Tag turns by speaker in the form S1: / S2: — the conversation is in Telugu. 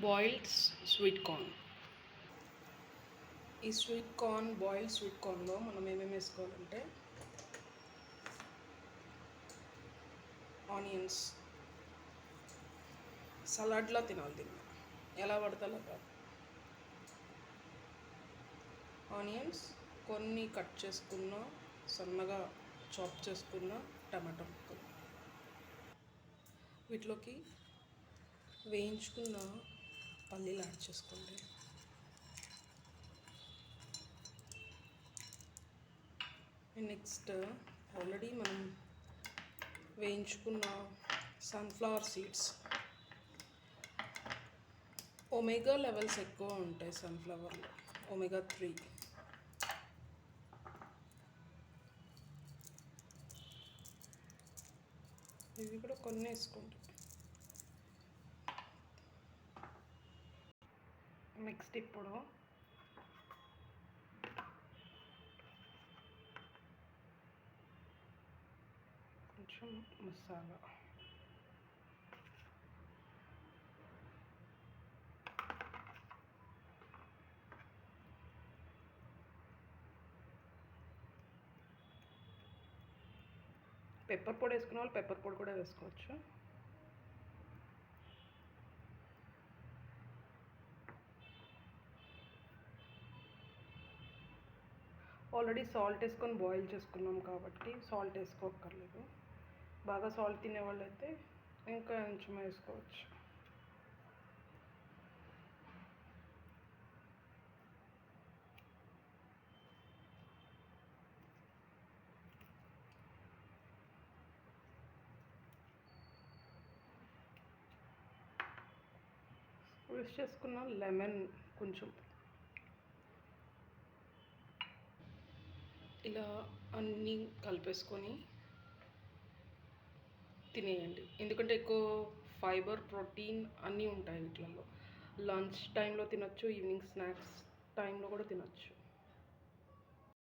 S1: Boiled sweet corn. ఈ బాయిల్డ్ స్వీట్ కార్న్లో మనం ఏమేమి వేసుకోవాలంటే ఆనియన్స్, సలాడ్లా తినాలి దీన్ని, ఎలా పడితే అలా కాదు. ఆనియన్స్, కొన్ని కట్ చేసుకున్న సన్నగా చాప్ చేసుకున్న టమాటో ముక్కలు, వీటిలోకి వేయించుకున్న పల్లీలు యాడ్ చేసుకోండి. నెక్స్ట్ ఆల్రెడీ మనం వేయించుకున్న సన్ఫ్లవర్ సీడ్స్. ఒమేగా లెవెల్స్ ఎక్కువ ఉంటాయి సన్ఫ్లవర్లో, omega 3. ఇవి కూడా కొన్ని వేసుకోండి. నెక్స్ట్ ఇప్పుడు కొంచెం మసాలా, పెప్పర్ పొడి వేసుకున్న వాళ్ళు పెప్పర్ పొడి కూడా వేసుకోవచ్చు. ఆల్రెడీ సాల్ట్ వేసుకొని బాయిల్ చేసుకున్నాం కాబట్టి సాల్ట్ వేసుకోక్కర్లేదు. బాగా సాల్ట్ తినేవాళ్ళు అయితే ఇంకా కొంచెం వేసుకోవచ్చు. స్క్వీజ్ చేసుకున్న లెమన్ కొంచెం, ఇలా అన్నీ కలిపేసుకొని తినేయండి. ఎందుకంటే ఎక్కువ ఫైబర్, ప్రోటీన్ అన్నీ ఉంటాయి వీటిలలో. లంచ్ టైంలో తినొచ్చు, ఈవినింగ్ స్నాక్స్ టైంలో కూడా తినొచ్చు.